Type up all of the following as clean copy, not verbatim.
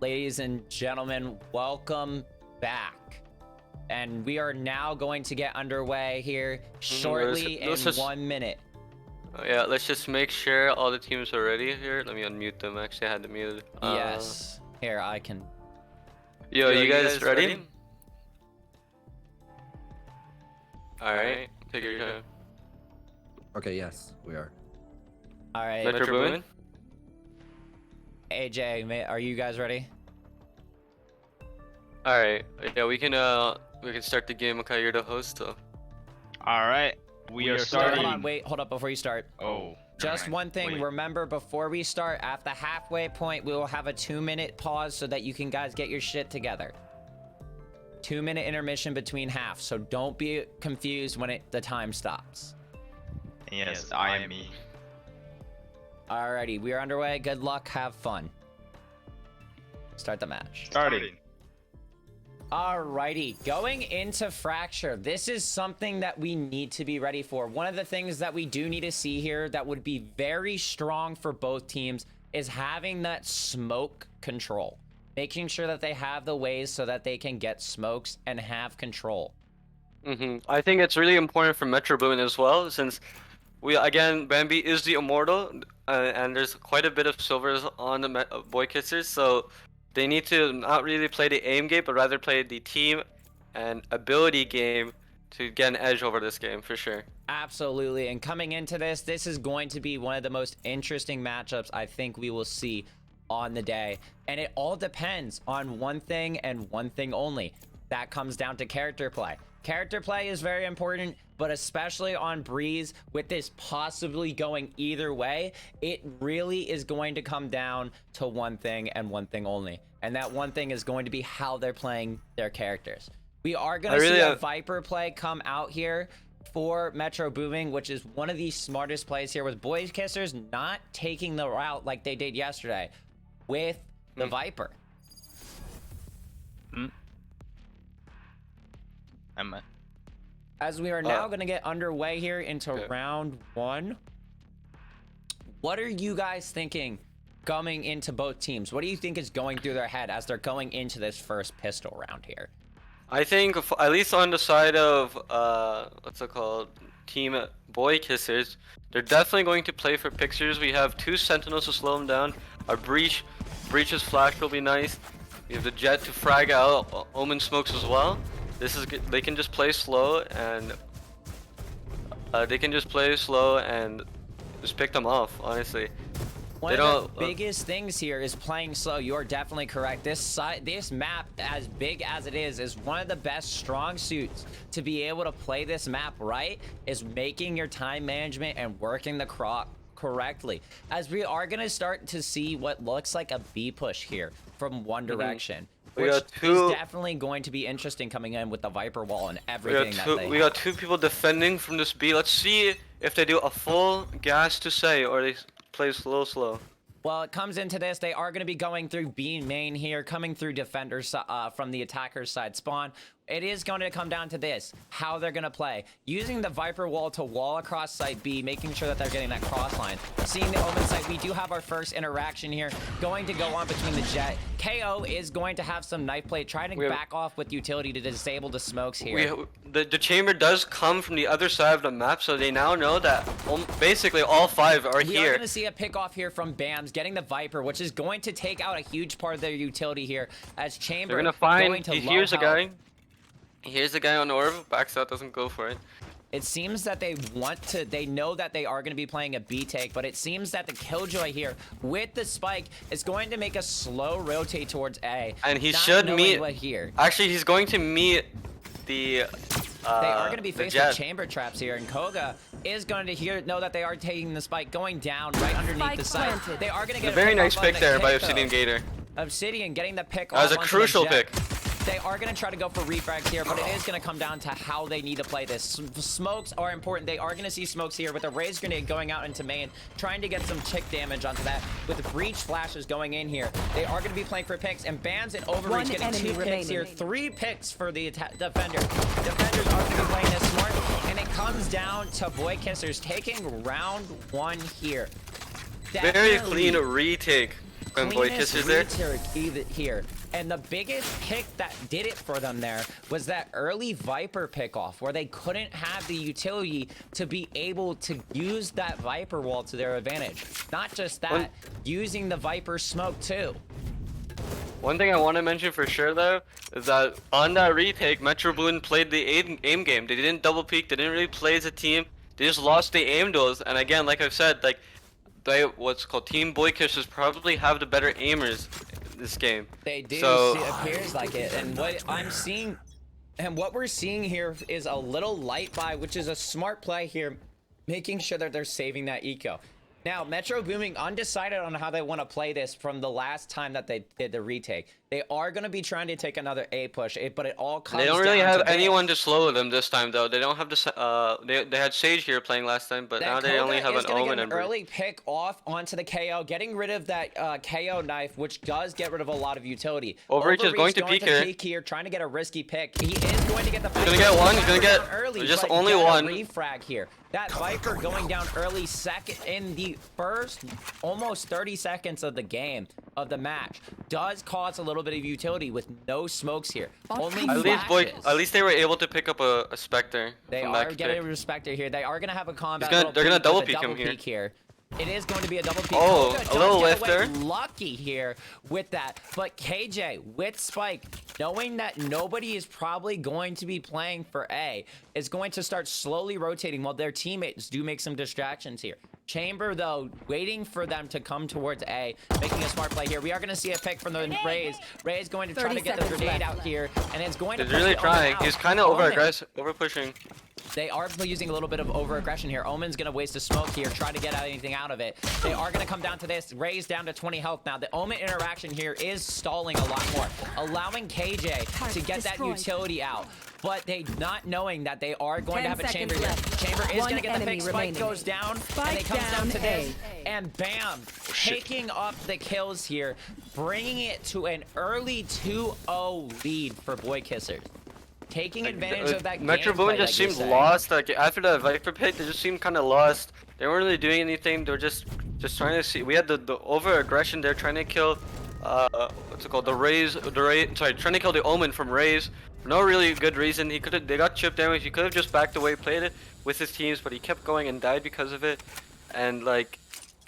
ladies and gentlemen, welcome back. And we are now going to get underway here shortly in 1 minute. Yeah, let's just make sure all the teams are ready here. Let me unmute them. Actually, I had them muted. Yes. Here, I can. Yo, you guys ready? Alright, take your time. Okay, yes, we are. All right. Metro Boomin? AJ, are you guys ready? Alright, yeah, we can start the game. Okay, you're the host, so. Alright, we are starting. Hold on, hold up before you start. Oh. Just one thing, Wait. remember, before we start, at the halfway point, we will have a 2-minute pause so that you can guys get your shit together. 2-minute intermission between halves, so don't be confused when the time stops. Yes, I am me. Alrighty, we are underway. Good luck, have fun. Start the match. Starting. Alrighty, going into Fracture, this is something that we need to be ready for. One of the things that we do need to see here that would be very strong for both teams is having that smoke control. Making sure that they have the ways so that they can get smokes and have control. I think it's really important for Metro Boomin as well, since again, Bambi is the immortal, and there's quite a bit of silvers on the boy kissers, so they need to not really play the aim game, but rather play the team and ability game to get an edge over this game, for sure. Absolutely, and coming into this is going to be one of the most interesting matchups I think we will see on the day. And it all depends on one thing and one thing only. That comes down to character play. Character play is very important, but especially on Breeze, with this possibly going either way, it really is going to come down to one thing and one thing only. And that one thing is going to be how they're playing their characters. We are going to see a Viper play come out here for Metro Boomin, which is one of the smartest plays here, with Boy Kissers not taking the route like they did yesterday with the Viper. As we are now going to get underway here into round 1. What are you guys thinking coming into both teams? What do you think is going through their head as they're going into this first pistol round here? I think, at least on the side of, what's it called, Team Boy Kissers, they're definitely going to play for pictures. We have 2 Sentinels to slow them down. Our Breach's flash will be nice. We have the Jet to frag out, Omen smokes as well. This is good. They can just play slow and just pick them off, honestly. One of the biggest things here is playing slow. You're definitely correct. This map, as big as it is one of the best strong suits to be able to play this map right, is making your time management and working the clock correctly. As we are going to start to see what looks like a B push here from one direction. Which is definitely going to be interesting coming in with the Viper wall and everything we got 2 people defending from this B. Let's see if they do a full gas to say or they play slow. Well, it comes into this. They are going to be going through B main here, coming through defenders from the attacker's side spawn. It is going to come down to this, how they're going to play. Using the Viper wall to wall across site B, making sure that they're getting that cross line. Seeing the Omen site, we do have our first interaction here. Going to go on between the Jet. KO is going to have some knife play, trying to back off with utility to disable the smokes here. The chamber does come from the other side of the map, so they now know that basically all 5 are here. We are going to see a pick off here from BAMS, getting the Viper, which is going to take out a huge part of their utility here, as Chamber they're going to find, here's a guy. Here's a guy on the orb, backs out, doesn't go for it. It seems that they know that they are going to be playing a B take, but it seems that the Killjoy here with the spike is going to make a slow rotate towards A. And he should meet, here. Actually, he's going to meet the, they are going to be faced with chamber traps here, and Koga is going to know that they are taking the spike, going down right underneath the site. They are going to get a very nice pick there by Obsidian Gator. Obsidian getting the pick. That was a crucial pick. They are going to try to go for refrags here, but it is going to come down to how they need to play this. Smokes are important. They are going to see smokes here with a raise grenade going out into main, trying to get some tick damage onto that. With the breach flashes going in here, they are going to be playing for picks, and Bans and Overreach getting 2 picks here. 3 picks for the defender. Defenders are going to be playing this smart, and it comes down to Boy Kissers taking round 1 here. Very clean retake. When Boy cleanest Kisser's there. retake here. And the biggest pick that did it for them there was that early Viper pickoff where they couldn't have the utility to be able to use that Viper wall to their advantage. Not just that, using the Viper smoke too. One thing I want to mention for sure though is that on that retake, Metro Boomin played the aim game. They didn't double peek. They didn't really play as a team. They just lost the aim duels. And again, like I've said, like what's called Team Boy Kissers probably have the better aimers in this game. They do. So It appears like it. And what I'm seeing, and what we're seeing here is a little light buy, which is a smart play here, making sure that they're saving that eco. Now, Metro Boomin undecided on how they want to play this from the last time that they did the retake. They are going to be trying to take another A push, but it all comes they don't down really have to this. anyone to slow them this time though. They don't have the they had Sage here playing last time, but now they only have an Omen and Breach. Early pick off onto the KO, getting rid of that KO knife, which does get rid of a lot of utility. Overreach is going to peek here, trying to get a risky pick. He is going to get the. He's gonna get one. He's gonna get early, just but only get a one. Refrag here. That Viper going down early second in the first almost 30 seconds of the game of the match does cause a little bit of utility with no smokes here. Only At least they were able to pick up a Spectre. They are getting a Respector here. They are gonna have a combat. They're gonna double peek him here. It is going to be a double peek. Oh, a little lifter. Lucky here with that. But KJ with Spike, knowing that nobody is probably going to be playing for A, is going to start slowly rotating while their teammates do make some distractions here. Chamber, though, waiting for them to come towards A, making a smart play here. We are going to see a pick from the Raze. Raze going to try to get the grenade out here, and it's going to He's really trying. He's kind of over pushing. They are using a little bit of over-aggression here. Omen's going to waste a smoke here, try to get anything out of it. They are going to come down to this. Raze down to 20 health now. The Omen interaction here is stalling a lot more, allowing KJ to get that utility out. But they not knowing that they are going to have a Chamber here. Chamber is going to get the pick. Spike goes down, and it comes down to this. And bam, taking up the kills here, bringing it to an early 2-0 lead for Boy Kissers. Taking advantage of that Metro Boomin just seemed lost. Like after that Viper pick, they just seemed kind of lost. They weren't really doing anything. They were just trying to see. We had the over aggression there, trying to kill what's it called, the Raze. Sorry, trying to kill the Omen from Raze. For no really good reason. They got chip damage. He could have just backed away, played it with his teams, but he kept going and died because of it. And like,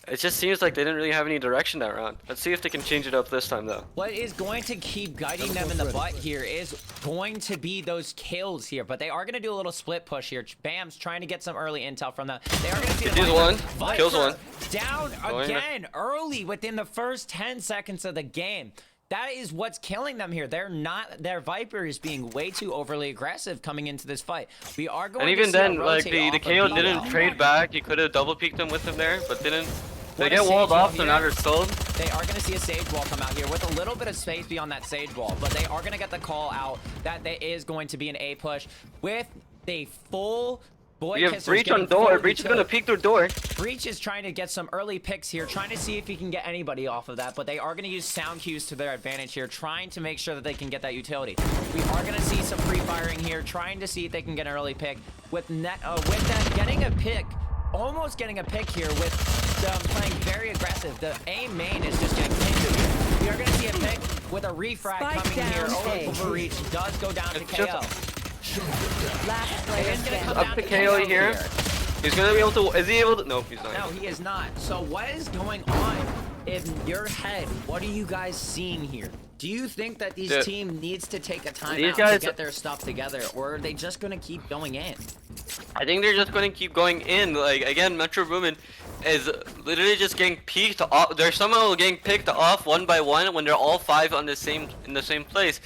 it just seems like they didn't really have any direction that round. Let's see if they can change it up this time, though. What is going to keep guiding them in the butt here is going to be those kills here, but they are going to do a little split push here. Bam's trying to get some early intel from them. They are going to see the one, kills one. Down again early within the first 10 seconds of the game. That is what's killing them here. Their Viper is being way too overly aggressive coming into this fight. We are going to even see then, like the KO didn't trade back. He could have double peeked him with him there, but didn't. They get walled off, so now they're sold. They are going to see a Sage Wall come out here with a little bit of space beyond that Sage Wall, but they are going to get the call out that there is going to be an A push with the full Boy We have Breach on door. Breach is going to peek through door. Breach is trying to get some early picks here, trying to see if he can get anybody off of that, but they are going to use sound cues to their advantage here, trying to make sure that they can get that utility. We are going to see some free firing here, trying to see if they can get an early pick. With that, getting a pick, almost getting a pick here with them playing very aggressive. The A main is just getting picked here. We are going to see a pick with a refrag coming here. Overreach does go down to KO. Up to KO here. He's gonna be able to. Is he able to? Nope, he's not. No, he is not. So what is going on in your head? What are you guys seeing here? Do you think that these team needs to take a time out to get their stuff together, or are they just gonna keep going in? I think they're just gonna keep going in. Like again, Metro Boomin is literally just getting peeked off. They're somehow getting picked off one by one when they're all five in the same place.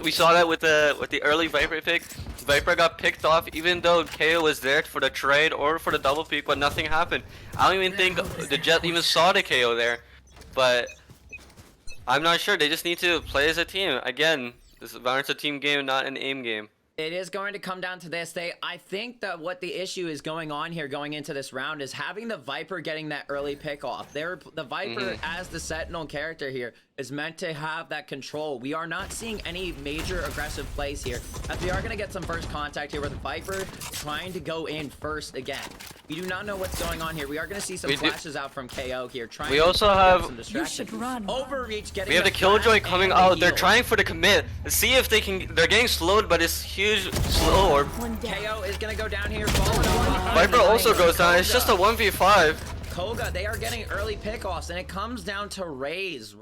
We saw that with the early Viper pick. Viper got picked off even though KO was there for the trade or for the double peek, but nothing happened. I don't even think the Jet even saw the KO there. But I'm not sure. They just need to play as a team. Again, this is Valorant's a team game, not an aim game. It is going to come down to this. I think that what the issue is going on here going into this round is having the Viper getting that early pick off. The Viper as the Sentinel character here is meant to have that control. We are not seeing any major aggressive plays here, as we are going to get some first contact here with the Viper trying to go in first again. We do not know what's going on here. We are going to see some We do- flashes out from KO here. Trying We to also get have- some distraction. Overreach getting We have the flash Killjoy and coming the out. They're heal. trying for the commit. Let's see if they can. They're getting slowed, but it's huge slow orb. KO is going to go down here. Falling off. Viper also goes down. It's just a 1v5. Koga, they are getting early pickoffs, and it comes down to Raze,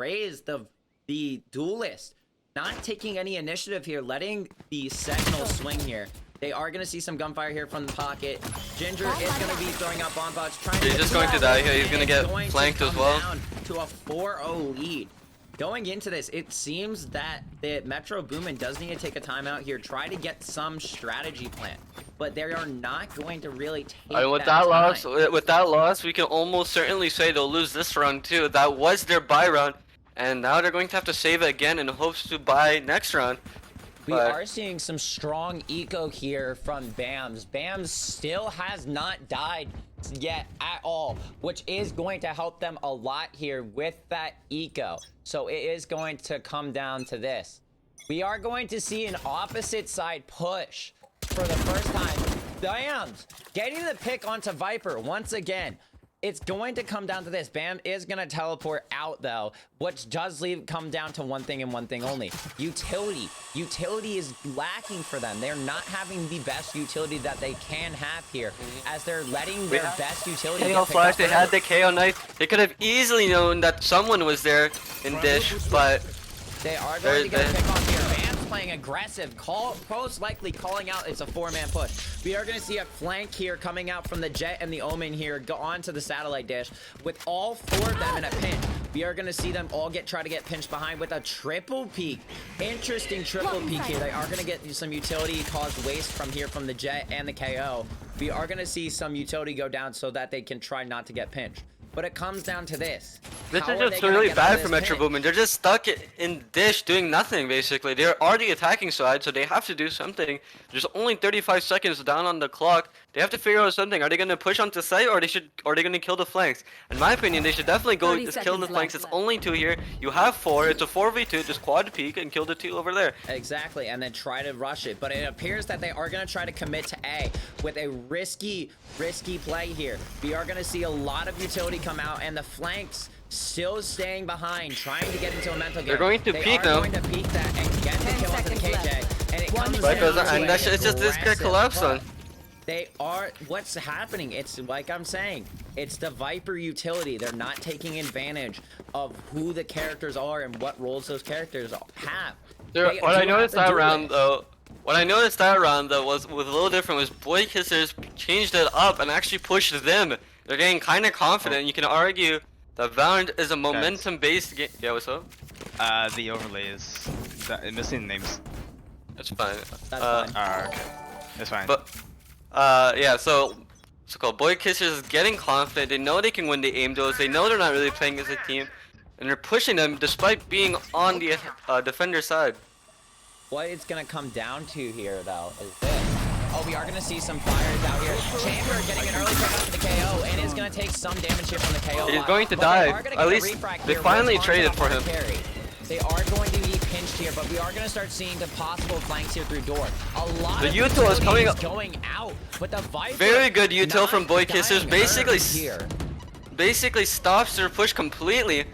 the duelist, not taking any initiative here, letting the Sentinel swing here. They are going to see some gunfire here from the pocket. Ginger is going to be throwing out bomb bots. He's just going to die here. He's going to get flanked as well. Down to a 4-0 lead. Going into this, it seems that the Metro Boomin does need to take a timeout here, try to get some strategy plan, but they are not going to really take With that loss, we can almost certainly say they'll lose this round too. That was their bye round, and now they're going to have to save it again in hopes to buy next round. We are seeing some strong eco here from Bams. Bams still has not died yet at all, which is going to help them a lot here with that eco. So it is going to come down to this. We are going to see an opposite side push for the first time. Bams getting the pick onto Viper once again. It's going to come down to this. Bam is going to teleport out, though, which does come down to one thing and one thing only. Utility. Utility is lacking for them. They're not having the best utility that they can have here, as they're letting their best utility KO flash, they had the KO knife. They could have easily known that someone was there in Dish, but they are going to get a pick off here. Bam's playing aggressive, most likely calling out it's a 4-man push. We are going to see a flank here coming out from the Jet and the Omen here, go on to the satellite dish with all 4 of them in a pinch. We are going to see them all try to get pinched behind with a triple peek. Interesting triple peek here. They are going to get some utility caused waste from here from the Jet and the KO. We are going to see some utility go down so that they can try not to get pinched. But it comes down to this. this How is are just they gonna really get out of bad for this Metro pinch? Boomin. They're just stuck in Dish doing nothing, basically. They're already attacking side, so they have to do something. There's only 35 seconds down on the clock. They have to figure out something. Are they going to push onto site, or are they going to kill the flanks? In my opinion, they should definitely go just kill the flanks. It's only 2 here. You have 4. It's a 4v2. Just quad peek and kill the 2 over there. Exactly, and then try to rush it. But it appears that they are going to try to commit to A with a risky play here. We are going to see a lot of utility come out, and the flanks still staying behind, trying to get into a mental game. They're going to peek now. They are going to peek that and get the kill onto the KJ. And it comes Right, down to and that's it's just this get collapsed on. They are, what's happening? It's like I'm saying, it's the Viper utility. They're not taking advantage of who the characters are and what roles those characters have. What I noticed that round though was a little different was Boy Kissers changed it up and actually pushed them. They're getting kind of confident. You can argue that Valorant is a momentum-based game. Yeah, what's up? The overlay is missing names. That's fine. That's fine. Okay. That's fine. But yeah, so what's it called? Boy Kissers is getting confident. They know they can win the aim duels. They know they're not really playing as a team, and they're pushing them despite being on the defender side. What it's gonna come down to here, though, is this. Oh, we are gonna see some fires out here. Chamber getting an early pick up to the KO, and is gonna take some damage here from the KO. He's going to But die. they are gonna At get a least refract they here finally once traded onto for the him. carry. They are going to be pinched here, but we are gonna start seeing the possible flanks here through door. A lot The of util is coming utility up. Going out, but the Viper Very good util not from Boy Kissers. dying Basically, early here. basically stops their push completely.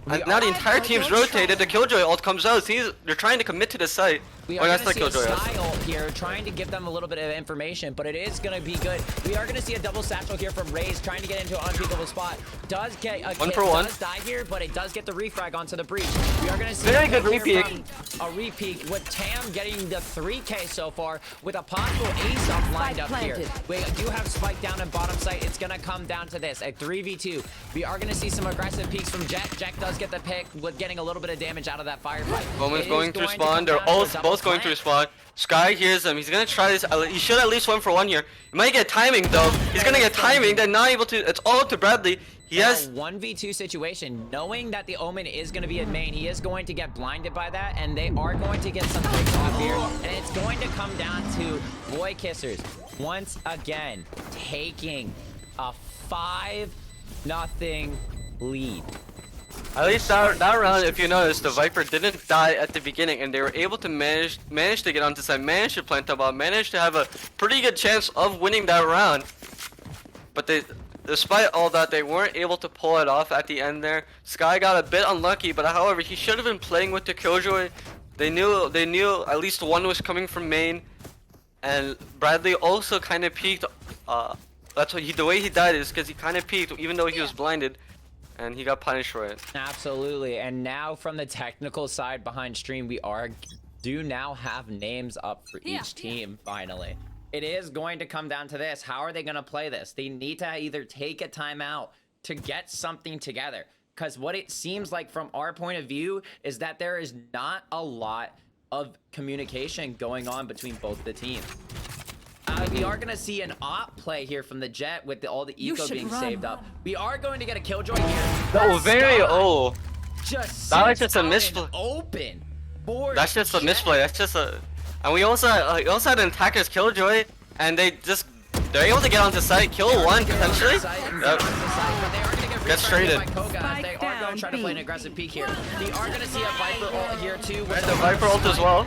And We now the are entire team's rotated. The Killjoy ult comes out. See, they're trying to commit to the site. We Oh, are that's going the to see a Killjoy. style here, trying to give them a little bit of information, but it is going to be good. We are going to see a double satchel here from Raze, trying to get into an unpeakable spot. Does get a One kit, for one. does die here, but it does get the refrag onto the breach. We are going to see Very a good pick here repeat. from a repeat with Tam getting the 3K so far, with a possible ace up lined up here. We do have Spike down in bottom site. It's going to come down to this, a 3v2. We are going to see some aggressive peeks from Jet. Jack does get the pick with getting a little bit of damage out of that firefight. Bowman's It is going to come respawn. They're down to a both double going to flank. respawn. Sky hears him. He's gonna try this. He should at least 1 for 1 here. He might get timing though. He's gonna get timing. They're not able to. It's all up to Bradley. He has. In a 1v2 situation, knowing that the Omen is going to be in main, he is going to get blinded by that, and they are going to get some picks off here, and it's going to come down to Boy Kissers once again taking a 5-0 lead. At least that round, if you notice, the Viper didn't die at the beginning, and they were able to manage to get onto side, manage to plant the bomb, manage to have a pretty good chance of winning that round. but despite all that, they weren't able to pull it off at the end there. Sky got a bit unlucky, but however, he should have been playing with the Killjoy. They knew at least one was coming from main, and Bradley also kind of peeked. That's what the way he died is because he kind of peeked, even though he was blinded, and he got punished for it. Absolutely. And now from the technical side behind stream, we do now have names up for each team finally. It is going to come down to this. How are they going to play this? They need to either take a timeout to get something together. Because what it seems like from our point of view is that there is not a lot of communication going on between both the teams. We are going to see an op play here from the Jet with all the eco being saved up. We are going to get a Killjoy here. Oh, very old. Just that was just a misplay. Open. That's just a misplay. That's just a. And we also had an attacker's Killjoy, and they're able to get onto site, kill one potentially. Gets traded. They are going to try to play an aggressive peek here. We are going to see a Viper ult here too. And the Viper ult as well.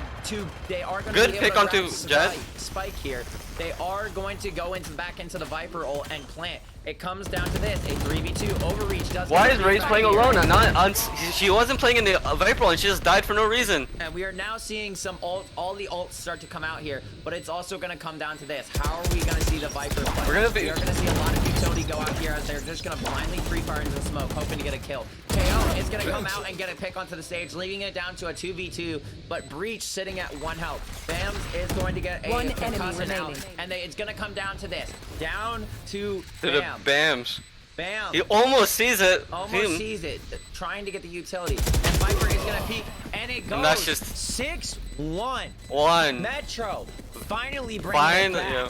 They are going Good to pick onto Jet. Spike here. They are going to go back into the Viper ult and plant. It comes down to this: a 3v2 overreach. Why is Raze playing alone? And she wasn't playing in the Viper ult, and she just died for no reason. And we are now seeing some all the ults start to come out here, but it's also going to come down to this: how are we going to see the Viper play? We are going to see a lot of utility go out here as they're just going to blindly free fire into the smoke, hoping to get a kill. KO is going to come out and get a pick onto the stage, leaving it down to a 2v2, but Breach sitting at 1 health. Bams is going to get a concussion out, and it's going to come down to this: down to Bam. Bams. Bam. He almost sees it. Almost sees it. Trying to get the utility. And Viper is going to peek. And it goes. And that's just 6-1. Metro finally bringing it back. Yeah.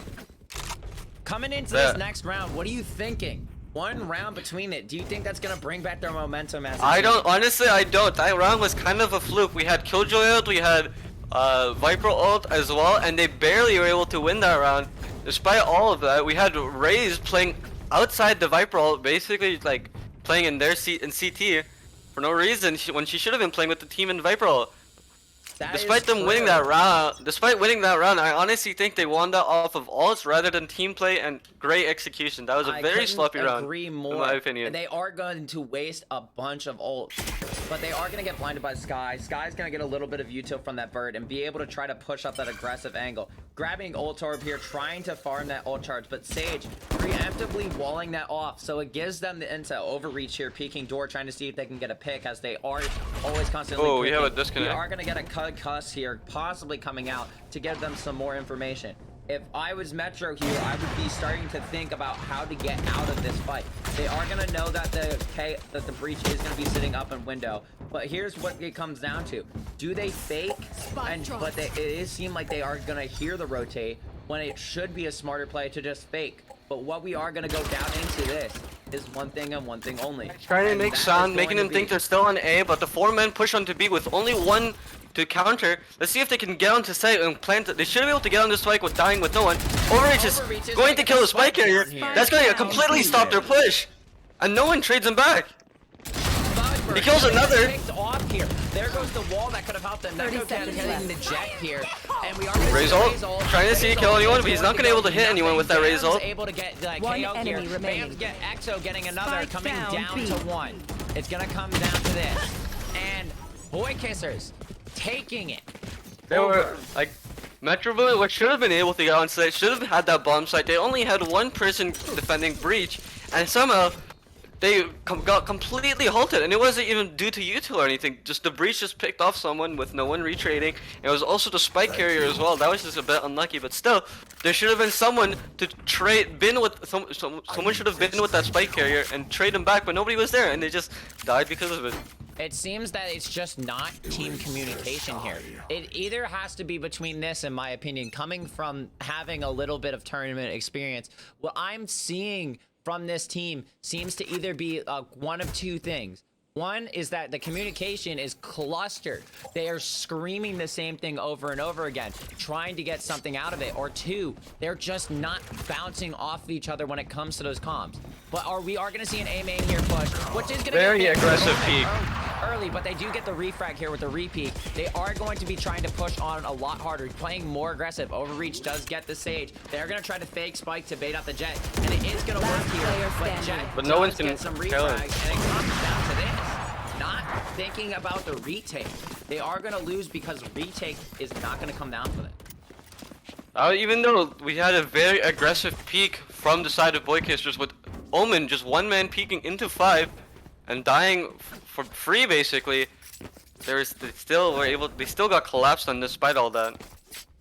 Coming into this next round, what are you thinking? One round between it. Do you think that's going to bring back their momentum as I don't. Honestly, I don't. That round was kind of a fluke. We had Killjoy ult, we had Viper ult as well, and they barely were able to win that round. Despite all of that, we had Raze playing outside the Viper ult, basically like playing in their seat in CT for no reason when she should have been playing with the team in Viper ult. Despite winning that round, I honestly think they won that off of ults rather than team play and great execution. That was a very sloppy round, in my opinion. They are going to waste a bunch of ults, but they are going to get blinded by Sky. Sky's going to get a little bit of util from that bird and be able to try to push up that aggressive angle. Grabbing ult orb here, trying to farm that ult charge, but Sage preemptively walling that off, so it gives them the intel. Overreach here, peeking door, trying to see if they can get a pick as they are always constantly Oh, we picking. have a disconnect. We are going to get a cuss here, possibly coming out to give them some more information. If I was Metro here, I would be starting to think about how to get out of this fight. They are going to know that the breach is going to be sitting up in window, but here's what it comes down to: do they fake? It seems like they are going to hear the rotate when it should be a smarter play to just fake. But what we are going to go down into this is one thing and one thing only. Trying to make sound, making them think they're still on A, but the 4-man push onto B with only one to counter. Let's see if they can get onto site and plant it. They should be able to get on the spike with dying with no one. Overreach is going to kill the spike carrier. That's going to completely stop their push. And no one trades him back. He kills another. Here. There goes the wall that could have helped them. Neko getting the Jet here. And we are Raze ult, trying to see kill anyone, but he's not going to be able to hit anyone with that Raze ult. Able to get KO here. Bams get Exo getting another, coming down to 1. It's going to come down to this. And Boy Kissers taking it. They were like Metro Boomin, what should have been able to get on site, should have had that bomb site. They only had one person defending breach, and somehow they got completely halted, and it wasn't even due to util or anything. Just the breach just picked off someone with no one retrading. It was also the spike carrier as well. That was just a bit unlucky, but still, there should have been someone to someone should have been with that spike carrier and trade him back, but nobody was there, and they just died because of it. It seems that it's just not team communication here. It either has to be between this, in my opinion, coming from having a little bit of tournament experience. What I'm seeing from this team seems to either be one of two things. One is that the communication is clustered. They are screaming the same thing over and over again, trying to get something out of it. Or two, they're just not bouncing off of each other when it comes to those comms. But we are going to see an A main here push, which is going to very aggressive peek. early, but they do get the refrag here with the repeat. They are going to be trying to push on a lot harder, playing more aggressive. Overreach does get the Sage. They're going to try to fake spike to bait out the Jet, and it is going to work here. But Jet But no one's does gonna get some kill him. refrags, and it comes down to this. Not thinking about the retake. They are going to lose because retake is not going to come down for them. Even though we had a very aggressive peek from the side of Boy Kissers with Omen just one man peeking into 5 and dying for free basically, they still got collapsed on despite all that.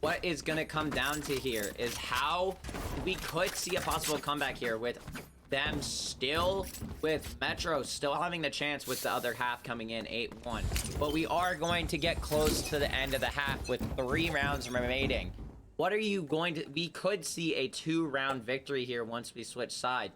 What is going to come down to here is how we could see a possible comeback here with them still, with Metro still having the chance with the other half coming in 8-1. But we are going to get close to the end of the half with 3 rounds remaining. What are you going to... We could see a 2-round victory here once we switch sides.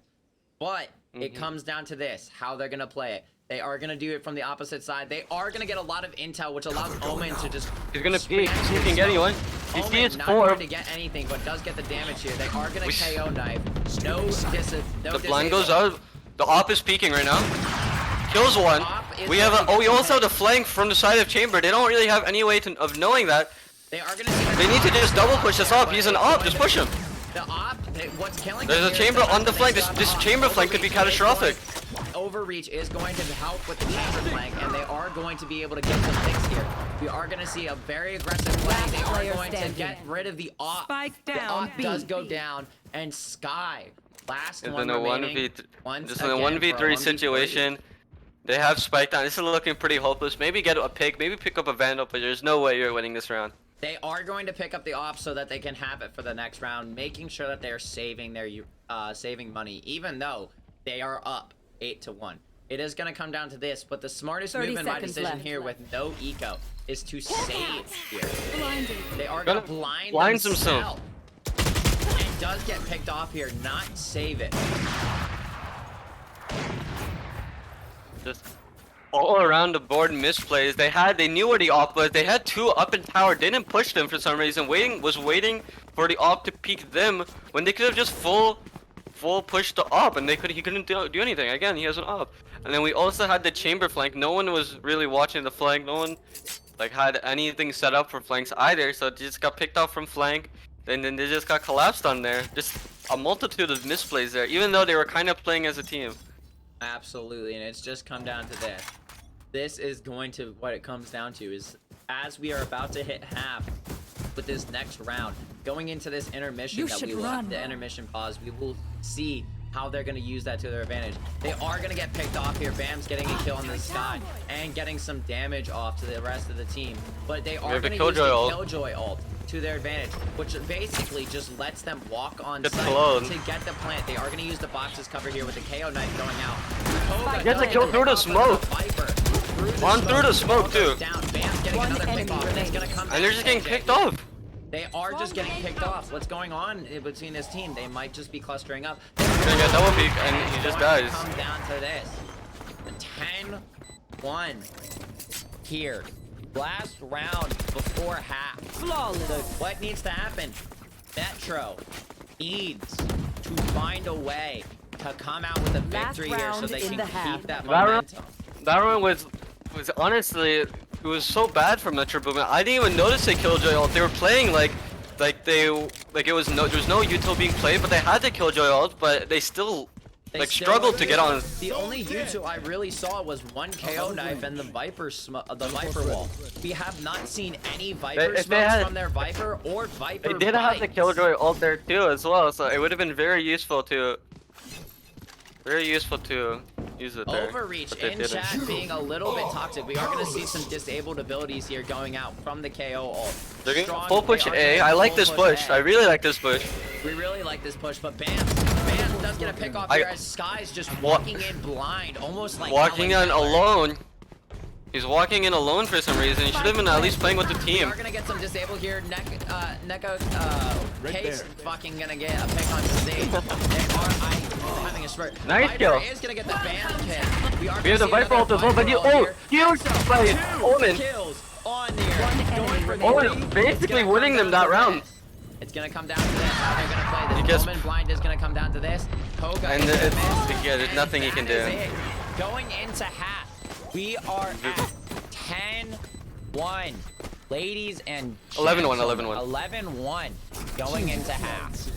But it comes down to this, how they're going to play it. They are going to do it from the opposite side. They are going to get a lot of intel, which allows Omen to just... He's gonna peek, see if he can get anyone. He Omen sees not 4. going to get anything, but does get the damage here. They are going to KO knife. No The blind goes out. The op is peeking right now. Kills one. We have a... Oh, we also have the flank from the side of Chamber. They don't really have any way of knowing that. They are going to... They need to just double push this op. He's an op. Just push him. The op, what's killing There's a chamber on the flank. This chamber flank could be catastrophic. Overreach is going to help with the chamber flank, and they are going to be able to get some picks here. We are going to see a very aggressive play. They are going to get rid of the op. Spike The down, op does go down, and Sky, last It's one in a remaining. 1v... Just in a 1v3 situation. They have spiked down. This is looking pretty hopeless. Maybe get a pick. Maybe pick up a Vandal, but there's no way you're winning this round. They are going to pick up the op so that they can have it for the next round, making sure that they're saving their saving money, even though they are up 8-1. It is going to come down to this, but the smartest move in my decision here with no eco is to save here. They are going to blind themselves. And does get picked off here, not save it. Just all around the board misplays. They knew where the op was. They had 2 up in tower, didn't push them for some reason. Was waiting for the op to peek them when they could have just full pushed the op, and he couldn't do anything. Again, he has an op. And then we also had the chamber flank. No one was really watching the flank. No one had anything set up for flanks either. So they just got picked off from flank. And then they just got collapsed on there. Just a multitude of misplays there, even though they were kind of playing as a team. Absolutely, and it's just come down to this. This is going to, what it comes down to is, as we are about to hit half with this next round, going into this intermission the intermission pause, we will see how they're going to use that to their advantage. They are going to get picked off here. Bam's getting a kill in the sky and getting some damage off to the rest of the team. But they are going to use the Killjoy ult to their advantage, which basically just lets them walk on site to get the plant. They are going to use the boxes cover here with the KO knife going out. He gets a kill through the smoke. On through the smoke too. Bam's getting another pick off, and it's going to come and they're just getting picked off. They are just getting picked off. What's going on between this team? They might just be clustering up. He's gonna get double peek and he just dies. Come down to this. 10-1 here. Last round before half. Flawless. What needs to happen? Metro needs to find a way to come out with a victory here so they can keep that momentum. That round was honestly, it was so bad for Metro Boomin. I didn't even notice they Killjoy ult. They were playing there was no util being played, but they had the Killjoy ult, but they still struggled to get on. The only util I really saw was one KO knife and the Viper wall. We have not seen any Viper smokes from their Viper or Viper. They did have the Killjoy ult there too as well, so it would have been very useful to use it there. Overreach in chat being a little bit toxic. We are going to see some disabled abilities here going out from the KO ult. They're getting full push A. I like this push. I really like this push. We really like this push, but Bam does get a pick off here as Sky's just walking in blind, almost like walking in alone. He's walking in alone for some reason. He should have been at least playing with the team. We are gonna get some disabled here. Case fucking gonna get a pick on stage. They are having a spurt. Nice kill. Is gonna get the Bam kill. We have the Viper ult as well, but huge play. Omen. Kills on there. Going for the Omen basically winning them that round. It's gonna come down to this. How they're gonna play this. Omen blind is gonna come down to this. Koga and there's nothing he can do. Going into half. We are at 10-1. Ladies and 11-1, gentlemen, 11-1. 11-1 going into half.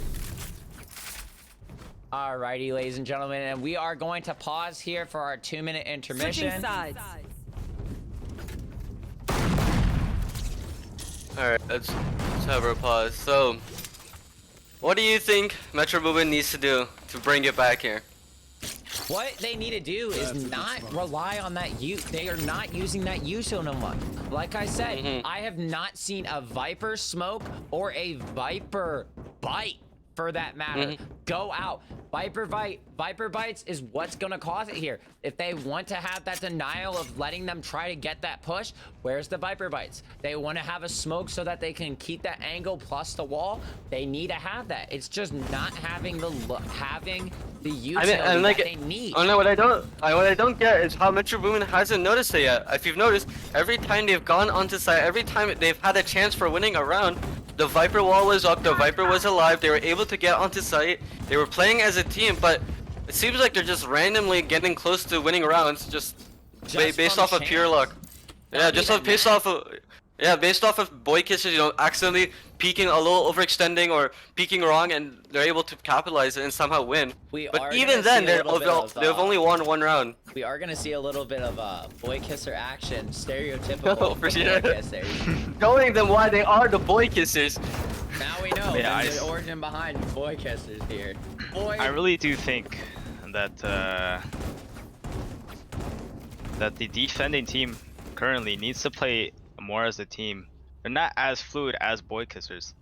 Alrighty, ladies and gentlemen, and we are going to pause here for our 2-minute intermission. Switching sides. Alright, let's have a pause. So, what do you think Metro Boomin needs to do to bring it back here? What they need to do is not rely on that they are not using that util no more. Like I said, I have not seen a Viper smoke or a Viper bite for that matter go out. Viper bites is what's gonna cause it here. If they want to have that denial of letting them try to get that push, where's the Viper bites? They want to have a smoke so that they can keep that angle plus the wall. They need to have that. It's just not having the utility that they need. Oh no, what I don't get is how Metro Boomin hasn't noticed it yet. If you've noticed, every time they've gone onto site, every time they've had a chance for winning a round, the Viper wall was up, the Viper was alive, they were able to get onto site, they were playing as a team, but it seems like they're just randomly getting close to winning rounds, just based off of pure luck. Yeah, based off of boy kisses, you know, accidentally peeking a little, overextending or peeking wrong, and they're able to capitalize it and somehow win. But even then, they've only won one round. We are gonna see a little bit of boy kisser action, stereotypical For for sure. boy kissers. Showing them why they are the boy kissers. Now we know Yeah, the origin behind boy kissers here. Boy. I really do think that that the defending team currently needs to play more as a team. They're not as fluid as boy kissers.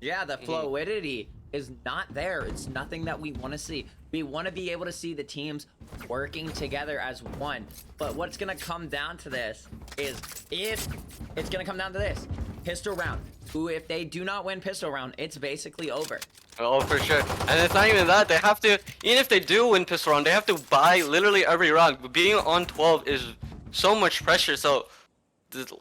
Yeah, the fluidity is not there. It's nothing that we want to see. We want to be able to see the teams working together as one. But what's going to come down to this is pistol round. Who, if they do not win pistol round, it's basically over. Oh, for sure. And it's not even that. They have to, even if they do win pistol round, they have to buy literally every round. But being on 12 is so much pressure. So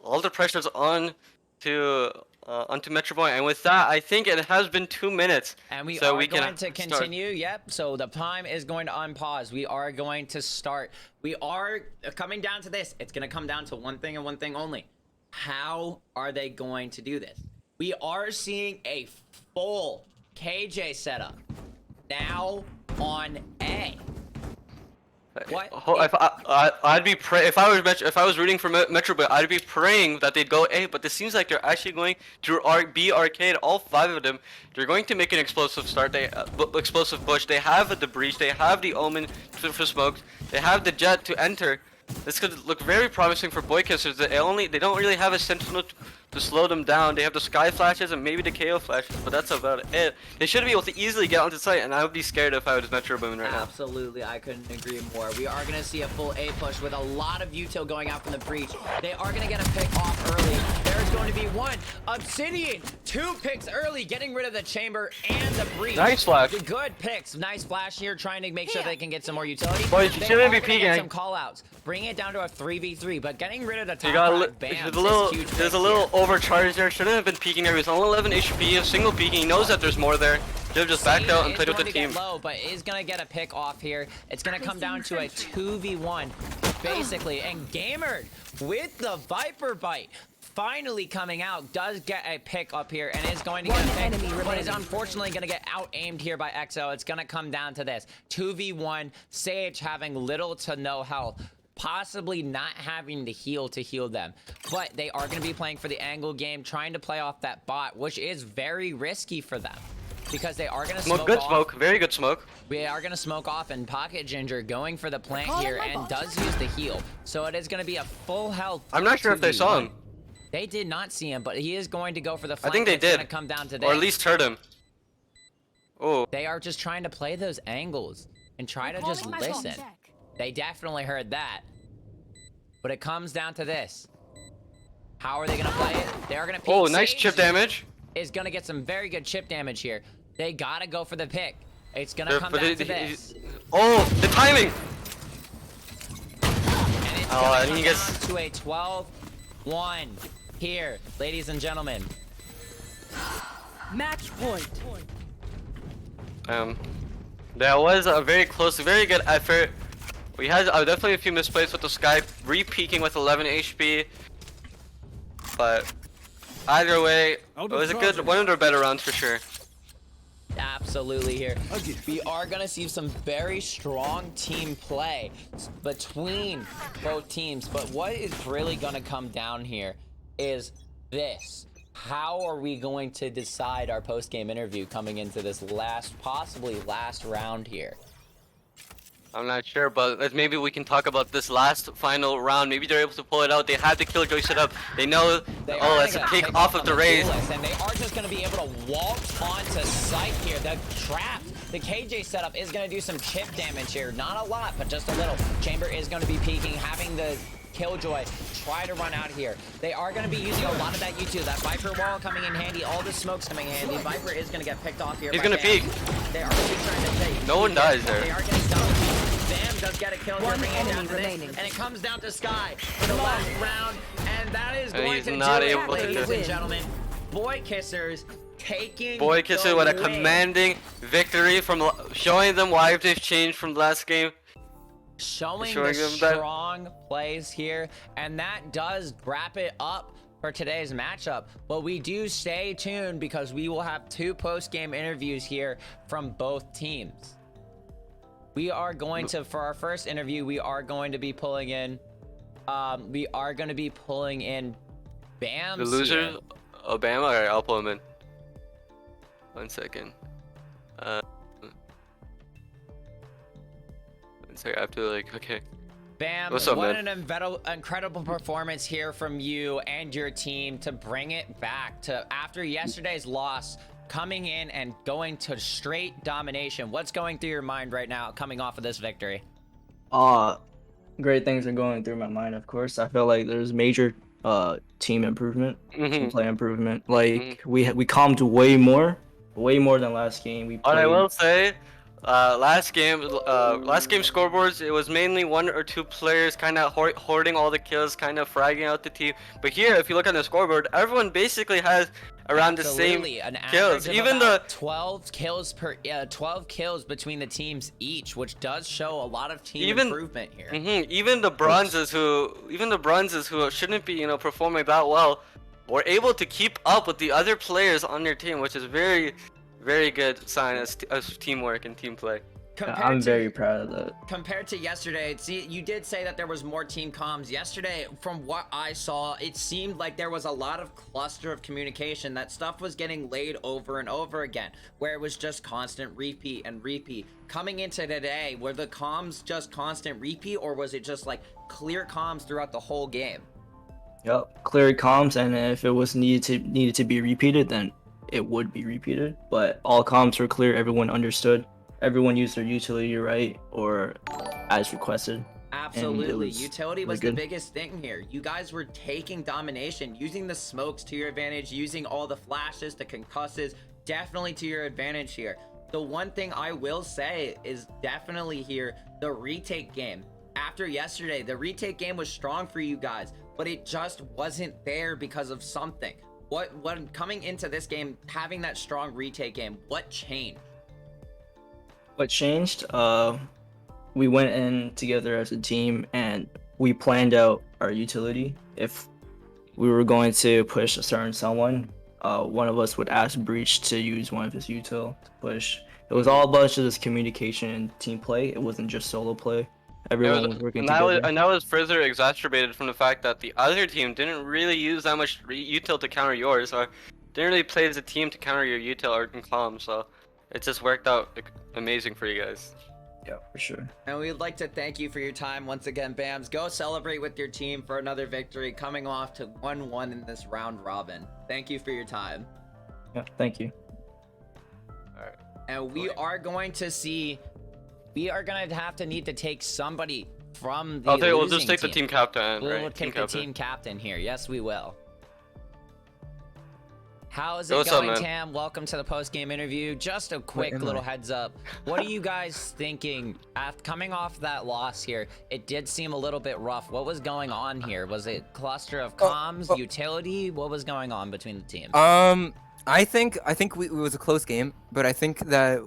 all the pressure's on to onto Metro Point, and with that, I think it has been 2 minutes. And we so are we going to start. continue. Yep. So the time is going to unpause. We are going to start. We are coming down to this. It's going to come down to one thing and one thing only. How are they going to do this? We are seeing a full KJ setup now on A. What? I'd be if I was rooting for Metro, but I'd be praying that they'd go A. But this seems like they're actually going to B arcade. All 5 of them. They're going to make an explosive start. Explosive push. They have the breach. They have the omen for smokes. They have the jet to enter. This could look very promising for boy kissers. They don't really have a sentinel to slow them down. They have the sky flashes and maybe the KO flashes, but that's about it. They should be able to easily get onto site, and I would be scared if I was Metro Boomin right now. Absolutely, I couldn't agree more. We are going to see a full A push with a lot of util going out from the breach. They are going to get a pick off early. There's going to be one. Obsidian, 2 picks early, getting rid of the chamber and the breach. Nice flash. Good picks. Nice flash here, trying to make sure they can get some more utility. Boys, you shouldn't be peeking. Some call outs. Bring it down to a 3v3, but getting rid of the top You got five bans there's a little overcharge there. Shouldn't have been peeking there. He's only 11 HP, a single peeking. He knows that there's more there. Should have just backed out and played with the team. Low, but is gonna get a pick off here. It's gonna come down to a 2v1, basically. And Gamer with the Viper bite. Finally coming out, does get a pick up here and is going to get a pick, but is unfortunately going to get out-aimed here by EXO. It's going to come down to this. 2v1, Sage having little to no health, possibly not having the heal to heal them. But they are going to be playing for the angle game, trying to play off that bot, which is very risky for them. Because they are going to smoke good off. smoke, very good smoke. We are going to smoke off, and Pocket Ginger going for the plant here and does use the heal. So it is going to be a full health. I'm not sure if they saw him. They did not see him, but he is going to go for the flank. I think they It's did. Gonna come down to this. Or at least heard him. Oh. They are just trying to play those angles and try to just listen. They definitely heard that. But it comes down to this. How are they going to play it? They are going to peek. Oh, nice Sage chip damage. is going to get some very good chip damage here. They got to go for the pick. It's going to come down to this. Oh, the timing. And it's Oh, going and he to gets- come down to a 12-1 here, ladies and gentlemen. Match point. That was a very close, very good effort. We had definitely a few misplays with the Sky re-peaking with 11 HP, but either way, it was a good one of their better rounds for sure. Absolutely here. We are going to see some very strong team play between both teams. But what is really going to come down here is this. How are we going to decide our post-game interview coming into this possibly last round here? I'm not sure, but maybe we can talk about this last final round. Maybe they're able to pull it out. They have the Killjoy set up. They know, that's a pick off of the Raze. And they are just going to be able to waltz onto site here. The trap, the KJ setup is going to do some chip damage here. Not a lot, but just a little. Chamber is going to be peeking, having the Killjoy try to run out here. They are going to be using a lot of that U2. That Viper wall coming in handy. All the smoke's coming in handy. Viper is going to get picked off here. He's going to peek. They are really trying to take. No one dies there. They are getting double. Bam does get a kill here, bringing it down to this, and it comes down to Sky for the last round, and that is going to do it, ladies and gentlemen. Boy Kissers taking Boy Kissers with a commanding victory from showing them why they've changed from last game. Showing the strong plays here, and that does wrap it up for today's matchup. But we do stay tuned because we will have 2 post-game interviews here from both teams. We are going to, for our first interview, we are going to be pulling in Bam. The loser? Oh, Bam? Alright, I'll pull him in. 1 second. 1 second, I have to okay. Bam, what's up, what man? an incredible performance here from you and your team to bring it back to after yesterday's loss, coming in and going to straight domination. What's going through your mind right now coming off of this victory? Great things are going through my mind, of course. I feel like there's major team improvement, team play improvement. Like we calmed way more than last game. We played... What I will say, last game scoreboards, it was mainly 1 or 2 players kind of hoarding all the kills, kind of fragging out the team. But here, if you look on the scoreboard, everyone basically has around the same kills. Even the 12 kills per 12 kills between the teams each, which does show a lot of team improvement here. Even the bronzes who shouldn't be performing that well were able to keep up with the other players on their team, which is very good sign of teamwork and team play. I'm very proud of that. Compared to yesterday, you did say that there was more team comms. Yesterday, from what I saw, it seemed like there was a lot of cluster of communication. That stuff was getting laid over and over again, where it was just constant repeat and repeat. Coming into today, were the comms just constant repeat, or was it just like clear comms throughout the whole game? Yep, clear comms, and if it was needed to be repeated, then it would be repeated. But all comms were clear. Everyone understood. Everyone used their utility right or as requested. Absolutely. Utility was the biggest thing here. You guys were taking domination, using the smokes to your advantage, using all the flashes, the concusses, definitely to your advantage here. The one thing I will say is definitely here, the retake game. After yesterday, the retake game was strong for you guys, but it just wasn't there because of something. What coming into this game, having that strong retake game, what changed? What changed? We went in together as a team and we planned out our utility. If we were going to push a certain someone, one of us would ask Breach to use one of his util to push. It was all about just communication and team play. It wasn't just solo play. Everyone was working together. And that was further exacerbated from the fact that the other team didn't really use that much util to counter yours, or didn't really play as a team to counter your util or calm. So it just worked out amazing for you guys. Yeah, for sure. And we'd like to thank you for your time once again, Bams. Go celebrate with your team for another victory, coming off to 1-1 in this round robin. Thank you for your time. Yeah, thank you. All right. And we are going to have to need to take somebody from the we'll just take the team captain. We'll take the team captain here. Yes, we will. How is it going, Tam? Welcome to the post-game interview. Just a quick little heads up. What are you guys thinking? Coming off that loss here, it did seem a little bit rough. What was going on here? Was it cluster of comms, utility? What was going on between the teams? I think it was a close game, but I think that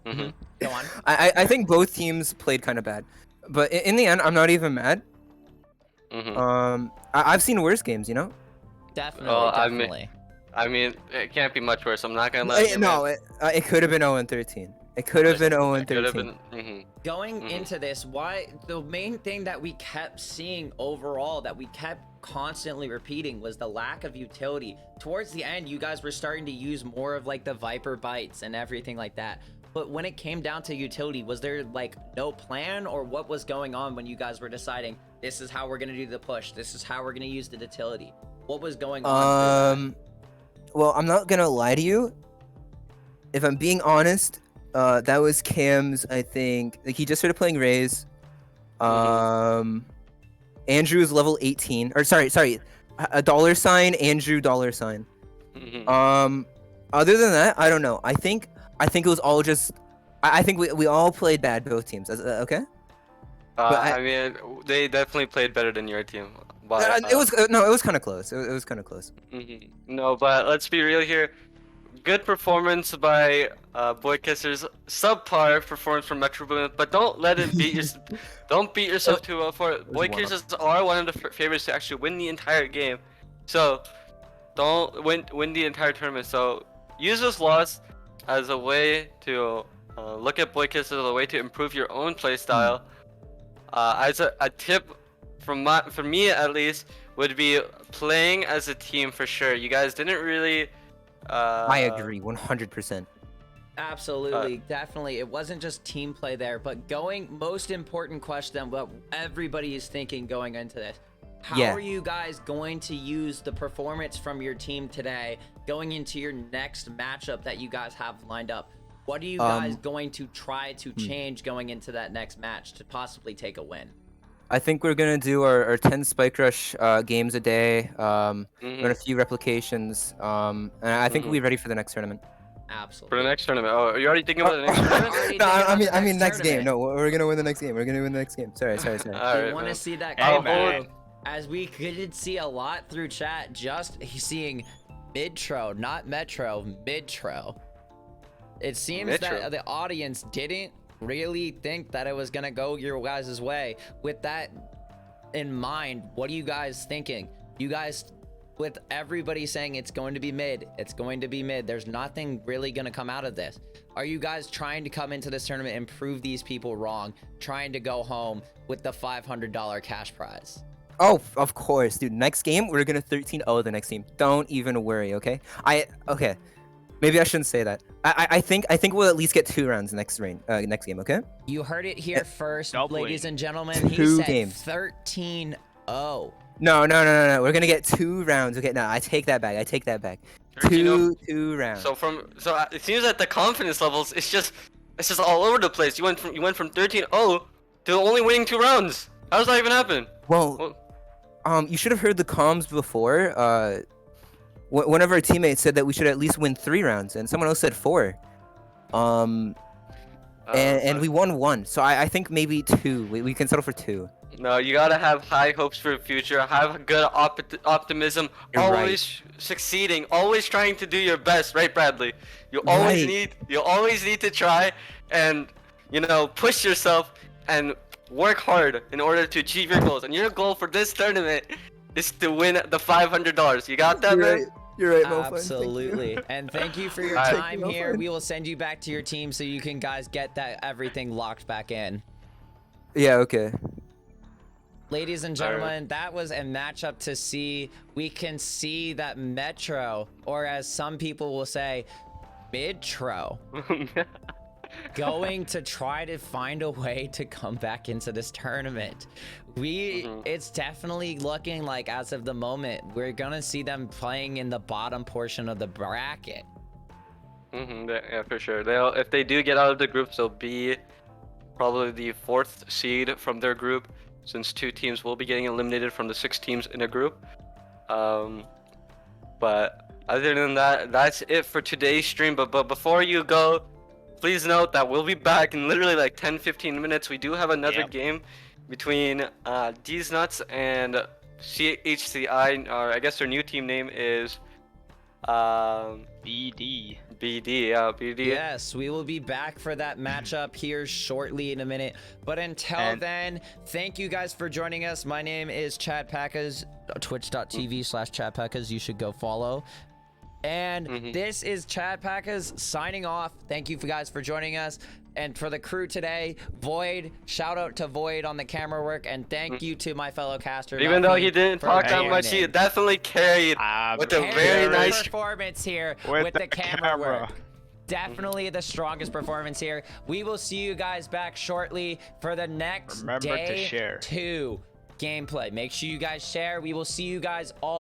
Mm-hmm. Go on. I think both teams played kind of bad, but in the end, I'm not even mad. Mm-hmm. I've seen worse games, you know. Definitely, Oh, definitely. I mean, it can't be much worse. I'm not gonna lie. to you, No, man. it could have been 0-13. It could have been 0-13. Could have been. Mm-hmm. Going into this, why the main thing that we kept seeing overall, that we kept constantly repeating, was the lack of utility. Towards the end, you guys were starting to use more of like the Viper bites and everything like that. But when it came down to utility, was there like no plan, or what was going on when you guys were deciding this is how we're gonna do the push, this is how we're gonna use the utility? What was going on? Well, I'm not gonna lie to you. If I'm being honest, that was Cam's. I think like he just started playing Raze. Andrew's level 18, or sorry, a $, Andrew $. Mm-hmm. Other than that, I don't know. I think it was all just. I think we all played bad, both teams. Okay. But I mean, they definitely played better than your team. But, it was no, it was kind of close. It was kind of close. No, but let's be real here. Good performance by Boy Kissers. Subpar performance from Metro Boomin, but don't let it beat your. Don't beat yourself too well for it. Boy Kissers are one of the favorites to actually win the entire game, so don't win the entire tournament. So use this loss as a way to look at Boy Kissers as a way to improve your own play style. As a tip from me at least would be playing as a team for sure. You guys didn't really. I agree 100%. Absolutely, definitely. It wasn't just team play there, but most important question, what everybody is thinking going into this. How are you guys going to use the performance from your team today going into your next matchup that you guys have lined up? What are you guys going to try to change going into that next match to possibly take a win? I think we're gonna do our 10 Spike Rush games a day, run a few replications, and I think we'll be ready for the next tournament. Absolutely. For the next tournament. Oh, are you already thinking about the next tournament? No, I mean next game. No, we're gonna win the next game. We're gonna win the next game. Sorry. We want to see that. Hey, man. As we could see a lot through chat, just seeing Midtro, not Metro, Midtro. It seems that the audience didn't really think that it was gonna go your guys' way. With that in mind, what are you guys thinking? You guys, with everybody saying it's going to be mid, there's nothing really gonna come out of this. Are you guys trying to come into this tournament and prove these people wrong, trying to go home with the $500 cash prize? Oh, of course, dude. Next game, we're gonna 13-0 the next game. Don't even worry, okay? Okay. Maybe I shouldn't say that. I think we'll at least get 2 rounds next game, okay? You heard it here first, Doubling. ladies and gentlemen. He 2 said games. 13-0. No. We're gonna get 2 rounds. Okay, no, I take that back. 2 rounds. So it seems that the confidence levels it's just all over the place. You went from 13-0 to only winning 2 rounds. How does that even happen? Well, you should have heard the comms before. One of our teammates said that we should at least win 3 rounds, and someone else said 4. And we won 1, so I think maybe 2. We can settle for 2. No, you gotta have high hopes for the future. Have good optimism. You're always succeeding. Always trying to do your best, right, Bradley? You always need to try and push yourself and work hard in order to achieve your goals. And your goal for this tournament is to win the $500. You got that, man? You're right, Mo. Absolutely. And thank you for your time here. We will send you back to your team so you can guys get everything locked back in. Yeah, okay. Ladies and gentlemen, that was a matchup to see. We can see that Metro, or as some people will say, Midtro, going to try to find a way to come back into this tournament. It's definitely looking like, as of the moment, we're gonna see them playing in the bottom portion of the bracket. Yeah, for sure. If they do get out of the groups, they'll be probably the 4th seed from their group, since 2 teams will be getting eliminated from the 6 teams in a group. But other than that, that's it for today's stream. But before you go, please note that we'll be back in literally like 10-15 minutes. We do have another game between D's Nuts and CHCI, or I guess their new team name is BD. BD, yeah, BD. Yes, we will be back for that matchup here shortly in a minute. But until then, thank you guys for joining us. My name is Chad Packas, twitch.tv/Chad Packas. You should go follow. And this is Chad Packas signing off. Thank you guys for joining us. And for the crew today, Void, shout out to Void on the camera work, and thank you to my fellow caster. Even though Nuffy, he didn't for talk that joining much, he in. definitely carried with a Carried very the nice. performance here With with the the camera camera. work. Definitely the strongest performance here. We will see you guys back shortly for the next Remember to day share. 2 gameplay. Make sure you guys share. We will see you guys all